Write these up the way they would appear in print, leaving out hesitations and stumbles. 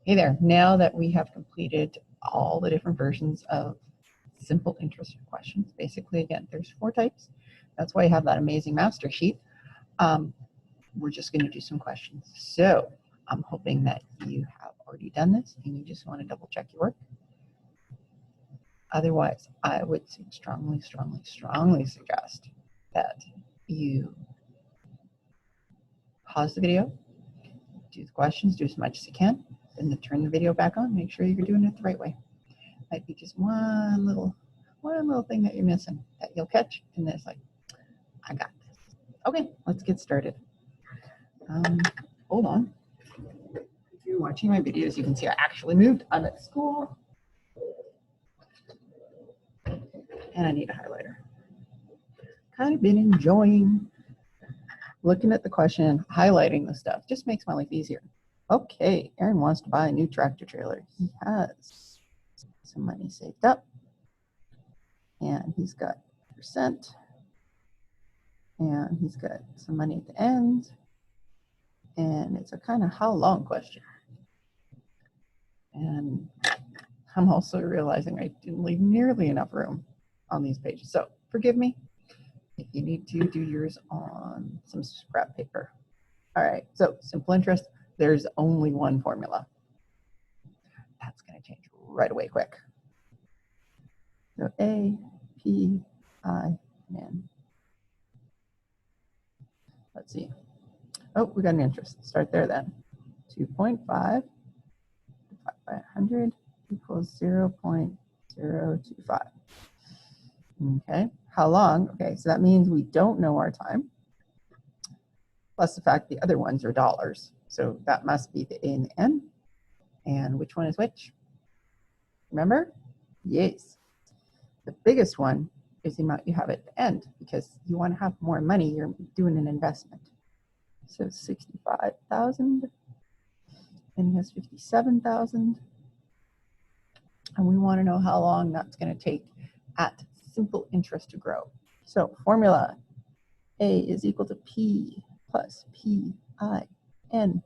Hey there, now that we have completed all the different versions of simple interest questions, basically, again, there's 4 types. That's why I have that amazing master sheet. We're just going to do some questions. So I'm hoping that you have already done this and you just want to double check your work. Otherwise, I would strongly suggest that you pause the video, do the questions, do as much as you can, then turn the video back on, make sure you're doing it the right way. Might be just one little thing that you're missing that you'll catch, and then it's like, I got this. Okay, let's get started. Hold on. If you're watching my videos, you can see I actually moved. I'm at school, and I need a highlighter. Kind of been enjoying looking at the question, highlighting the stuff. Just makes my life easier. Okay, Aaron wants to buy a new tractor trailer. He has some money saved up, and he's got %, and he's got some money at the end, and it's a kind of how long question. And I'm also realizing I didn't leave nearly enough room on these pages, so forgive me if you need to do yours on some scrap paper. All right, so simple interest, there's only one formula. That's going to change right away quick. So A, P, I, N. Let's see. Oh, we got an interest. Start there then. 2.5 divided by 100 equals 0.025. Okay, how long? Okay, so that means we don't know our time, plus the fact the other ones are dollars. So that must be the A and the N. And which one is which? Remember? Yes. The biggest one is the amount you have at the end, because you want to have more money. You're doing an investment. So 65,000, and he has 57,000. And we want to know how long that's going to take at simple interest to grow. So formula, A is equal to P plus P-I-N.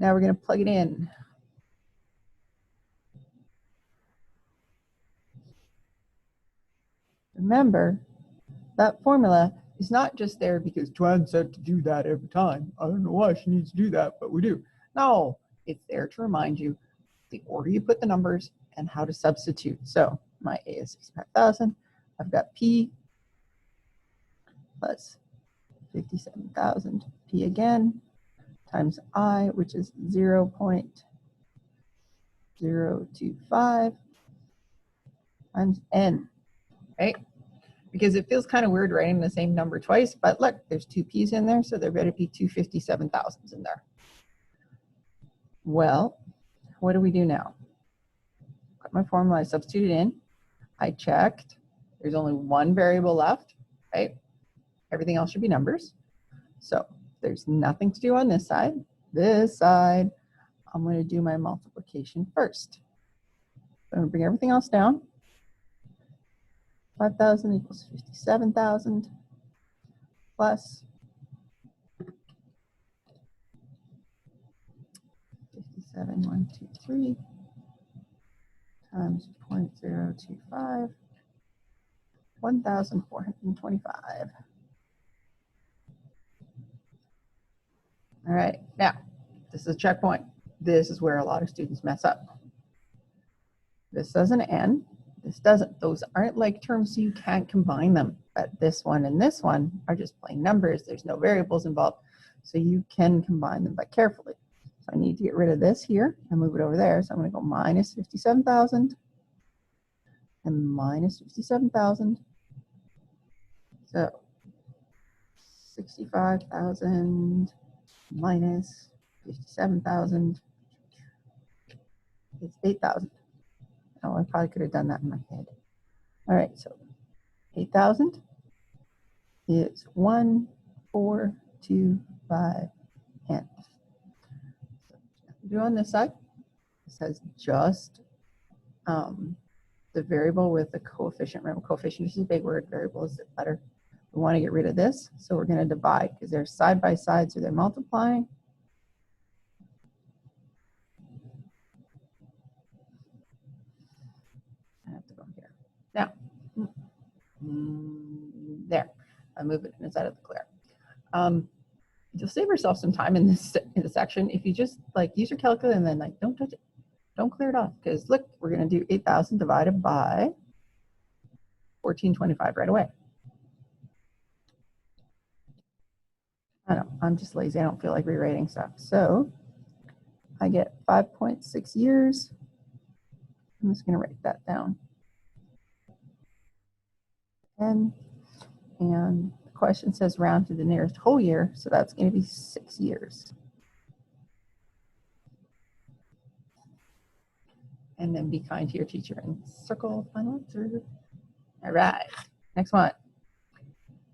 Now we're going to plug it in. Remember, that formula is not just there because Twan said to do that every time. I don't know why she needs to do that, but we do. No, it's there to remind you the order you put the numbers and how to substitute. So my A is 65,000. I've got P plus 57,000. P again times I, which is 0.025 times N, right? Because it feels kind of weird writing the same number twice, but look, there's 2 P's in there, so there better be 2 57,000s in there. Well, what do we do now? Got my formula, I substituted in, I checked, there's only one variable left, right? Everything else should be numbers. So there's nothing to do on this side. This side, I'm going to do my multiplication first. I'm going to bring everything else down. 5,000 equals 57,000 plus 57,123 times 0.025, 1,425. All right, now this is a checkpoint. This is where a lot of students mess up. This doesn't end. This doesn't. Those aren't like terms, so you can't combine them. But this one and this one are just plain numbers. There's no variables involved, so you can combine them, but carefully. So I need to get rid of this here and move it over there. So I'm going to go minus 57,000 and minus 57,000. So 65,000 minus 57,000 is 8,000. Oh, I probably could have done that in my head. All right, so 8,000 is 1, 4, 2, 5, and do on this side. It says just the variable with the coefficient. Remember, coefficient is a big word, variable is a letter. We want to get rid of this, so we're going to divide because they're side by side, so they're multiplying. move it inside of the clear. You'll save yourself some time in this section if you just like use your calculator and then like don't touch it, don't clear it off, because look, we're going to do 8,000 divided by 1425 right away. I don't know, I'm just lazy. I don't feel like rewriting stuff. So I get 5.6 years. I'm just going to write that down. And the question says round to the nearest whole year, so that's going to be 6 years. And then be kind to your teacher and circle final answer. All right, next one.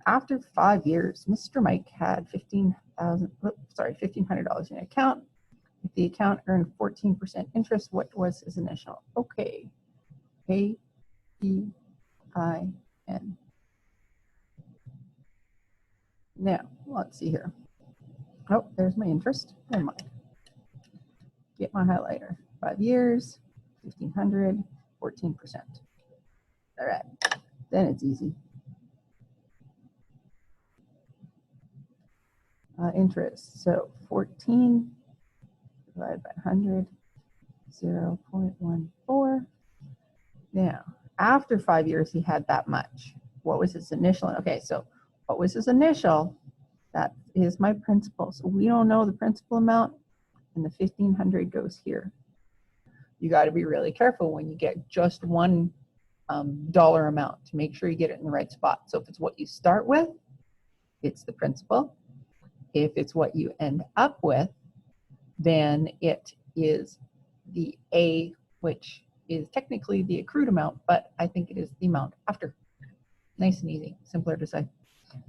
After 5 years, Mr. Mike had $1,500 in an account. If the account earned 14% interest, what was his initial? Okay, A-P-I-N. Now, let's see here. Oh, there's my interest. Never mind. Get my highlighter. 5 years, 1,500, 14%. All right, then it's easy. Interest, so 14 divided by 100, 0.14. Now, after 5 years, he had that much. What was his initial? Okay, so what was his initial? That is my principal. So we don't know the principal amount, and the 1,500 goes here. You got to be really careful when you get just one dollar amount to make sure you get it in the right spot. So if it's what you start with, it's the principal. If it's what you end up with, then it is the A, which is technically the accrued amount, but I think it is the amount after. Nice and easy, simpler to say.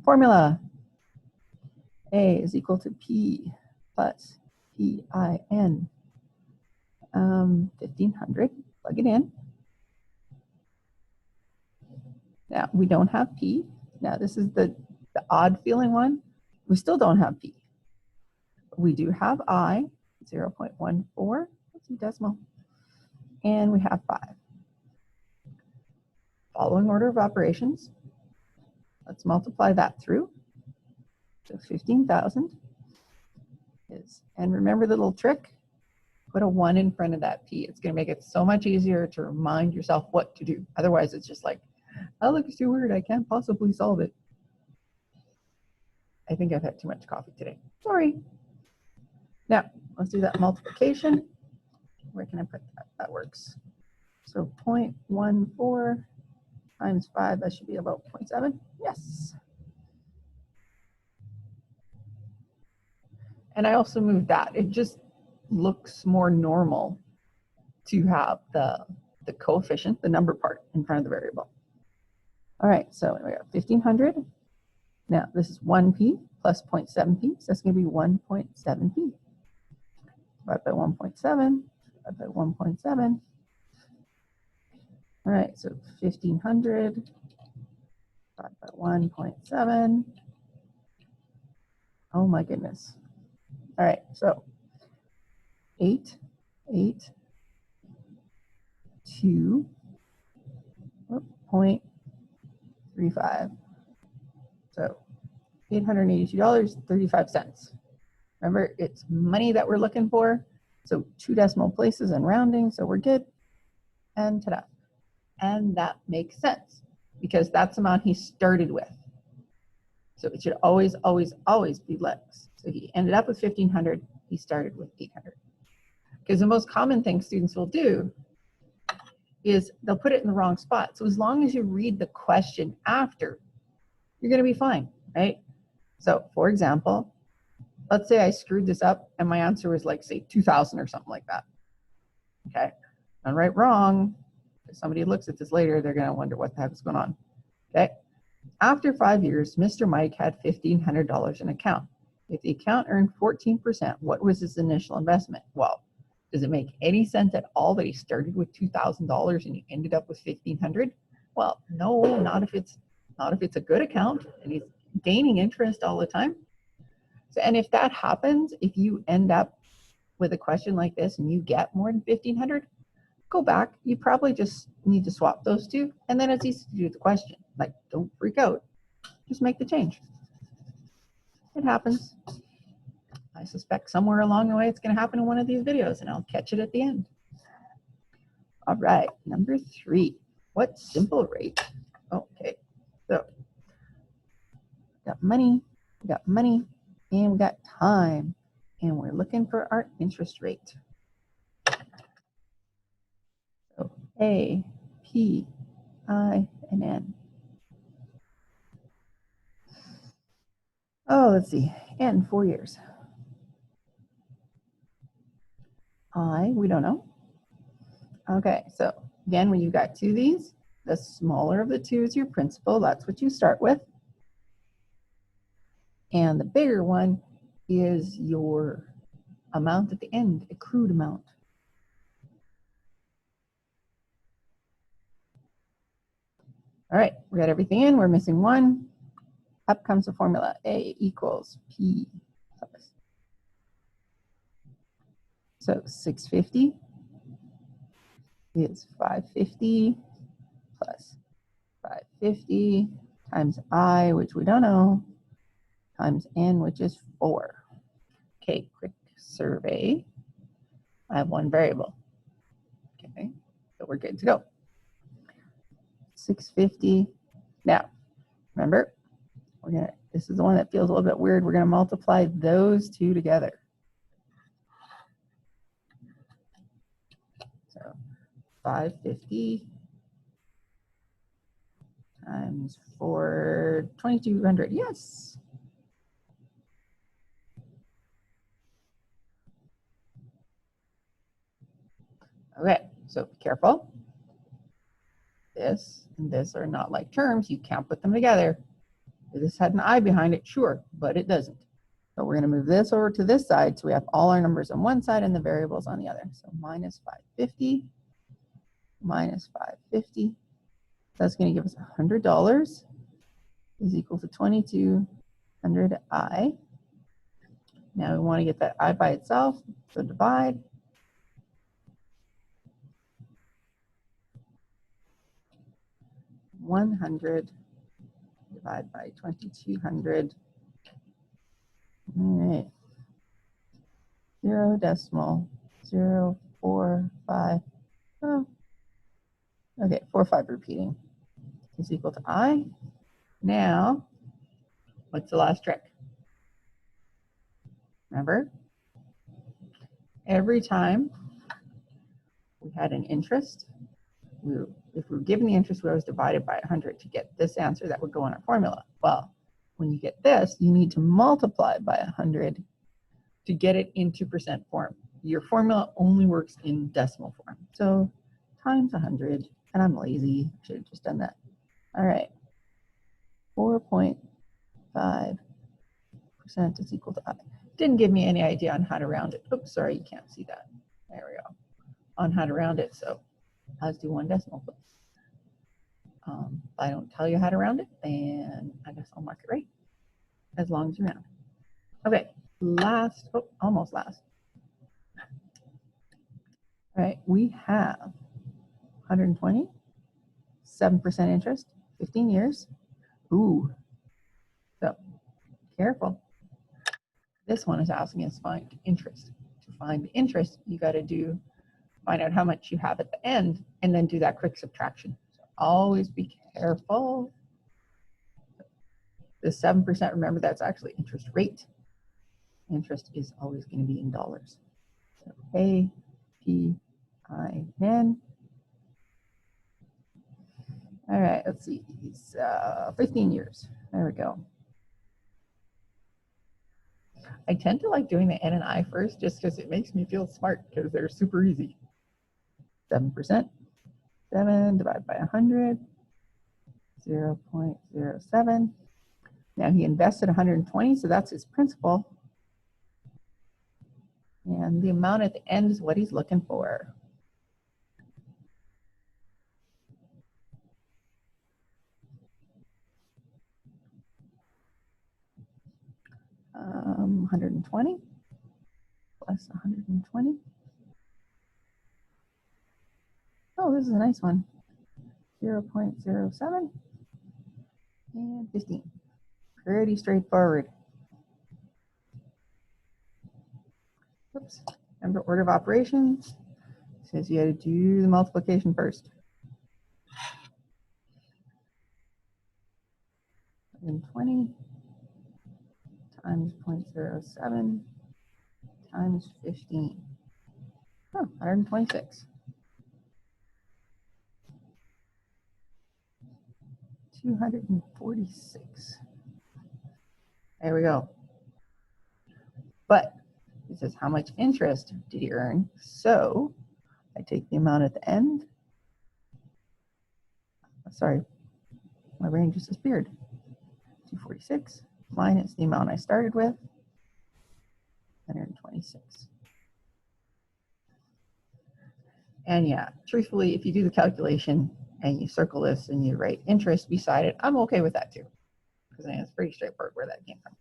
Formula: A is equal to P plus PIN. 1,500, plug it in. Now, we don't have P. Now, this is the odd feeling one. We still don't have P. We do have I, 0.14, that's a decimal, and we have 5. Following order of operations, let's multiply that through. So 15,000 is, and remember the little trick? Put a 1 in front of that P. It's going to make it so much easier to remind yourself what to do. Otherwise, it's just like, oh, look, it's too weird. I can't possibly solve it. I think I've had too much coffee today. Sorry. Now, let's do that multiplication. Where can I put that? That works. So 0.14 times 5, that should be about 0.7. Yes. And I also moved that. It just looks more normal to have the coefficient, the number part, in front of the variable. All right, so we got 1,500. Now, this is 1p plus 0.7p, so that's going to be 1.7p. Divided by 1.7, divided by 1.7. All right, so 1,500 divided by 1.7. Oh my goodness. All right, so 882.35. So $882.35. Remember, it's money that we're looking for. So 2 decimal places and rounding, so we're good. And ta-da. And that makes sense because that's the amount he started with. So it should always, always, always be less. So he ended up with 1,500. He started with 800. Because the most common thing students will do is they'll put it in the wrong spot. So as long as you read the question after, you're going to be fine, right? So for example, let's say I screwed this up and my answer was like, say, 2,000 or something like that. Okay, and right, wrong. If somebody looks at this later, they're going to wonder what the heck is going on. Okay, after 5 years, Mr. Mike had $1,500 in account. If the account earned 14%, what was his initial investment? Well, does it make any sense at all that he started with $2,000 and he ended up with $1,500? Well, no, not if it's a good account and he's gaining interest all the time. So, and if that happens, if you end up with a question like this and you get more than 1,500, go back. You probably just need to swap those two, and then it's easy to do the question. Like, don't freak out. just make the change. It happens. I suspect somewhere along the way it's going to happen in one of these videos, and I'll catch it at the end. All right, number 3. What simple rate? Okay, so we got money, and we got time, and we're looking for our interest rate. So A, P, I, and N. Oh, let's see, N, 4 years. I, we don't know. Okay, so again, when you've got 2 of these, the smaller of the 2 is your principal. That's what you start with. And the bigger one is your amount at the end, accrued amount. All right, we got everything in. We're missing 1. Up comes the formula. A equals P plus. So 650 is 550 plus 550 times I, which we don't know, times N, which is 4. Okay, quick survey. I have 1 variable. Okay, so we're good to go. 650. Now, remember, this is the one that feels a little bit weird. We're gonna multiply those 2 together. So 550 times 4, 2200, yes. Okay, so be careful. This and this are not like terms. You can't put them together. If this had an I behind it, sure, but it doesn't. So we're going to move this over to this side so we have all our numbers on one side and the variables on the other. So minus 550 minus 550. That's going to give us $100 is equal to 2200 I. Now we want to get that I by itself, so divide. $100 divided by 2200. All right. 0.045. Oh, okay, 45 repeating is equal to I. Now, what's the last trick? Remember, every time we had an interest, if we were given the interest, we always divided by 100 to get this answer that would go in our formula. Well, when you get this, you need to multiply by 100 to get it into percent form. Your formula only works in decimal form. So times 100, and I'm lazy, should have just done that. All right, 4.5% is equal to I. Didn't give me any idea on how to round it. Oops, sorry, you can't see that. There we go. On how to round it, so let's do 1 decimal place. If I don't tell you how to round it, then I guess I'll mark it right, as long as you round. Okay, last, oh, almost last. All right, we have 120, 7% interest, 15 years. Ooh, so careful. This one is asking us to find interest. To find interest, you got to find out how much you have at the end and then do that quick subtraction. So always be careful. The 7%, remember, that's actually interest rate. Interest is always going to be in dollars. So A, P, I, N. All right, let's see. He's 15 years. There we go. I tend to like doing the N and I first just because it makes me feel smart because they're super easy. 7%. 7 divided by 100. 0.07. Now he invested 120, so that's his principal. And the amount at the end is what he's looking for. Um, 120 plus 120. Oh, this is a nice one. 0.07 and 15. Pretty straightforward. Oops. Remember order of operations? Says you got to do the multiplication first. 120 times 0.07 times 15. Oh, 126. 246. There we go. But it says how much interest did you earn? So I take the amount at the end. Sorry, my brain just disappeared. 246 minus the amount I started with, 126. And yeah, truthfully, if you do the calculation and you circle this and you write interest beside it, I'm okay with that too, because I think it's pretty straightforward where that came from.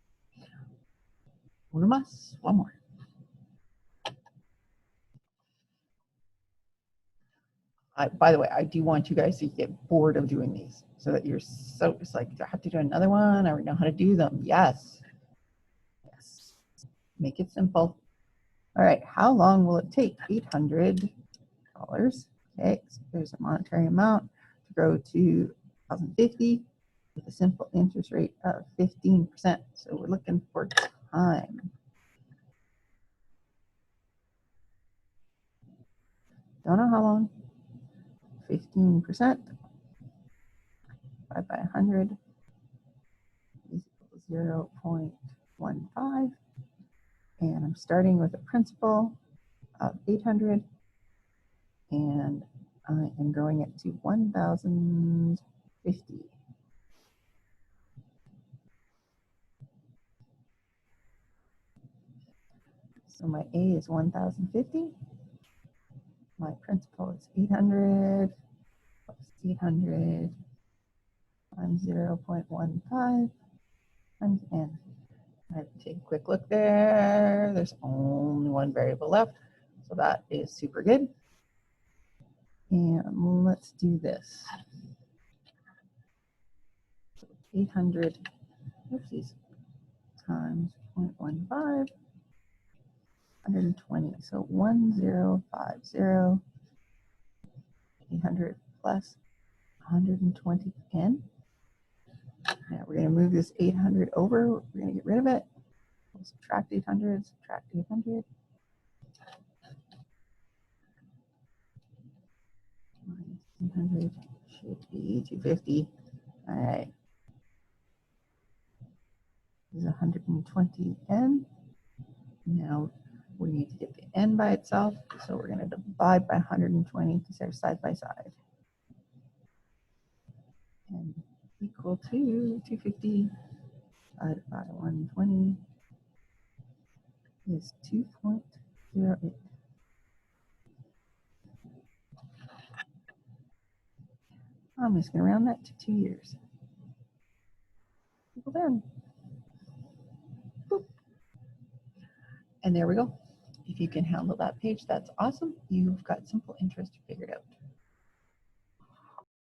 Uno más, one more. By the way, I do want you guys to get bored of doing these so that you're so, it's like, do I have to do another one? I already know how to do them. Yes. Yes. Make it simple. All right, how long will it take? $800. Okay, so there's a monetary amount to grow to 1,050 with a simple interest rate of 15%. So we're looking for time. Don't know how long. 15% divided by 100 is equal to 0.15. And I'm starting with a principal of 800, and I am growing it to 1,050. So my A is 1,050. My principal is 800 plus 800 times 0.15 times n. I have to take a quick look there. There's only one variable left, so that is super good. And let's do this. 800, oopsies, times 0.15, 120. So 1050, 800 plus 120n. Now we're going to move this 800 over. We're going to get rid of it. We'll subtract 800, subtract 800. Minus 800 should be 250. All right. This is 120n. Now we need to get the n by itself, so we're going to divide by 120 because they're side by side. And equal to 250 divided by 120 is 2.08. I'm just going to round that to 2 years. Equal then. Boop. And there we go. If you can handle that page, that's awesome. You've got simple interest figured out.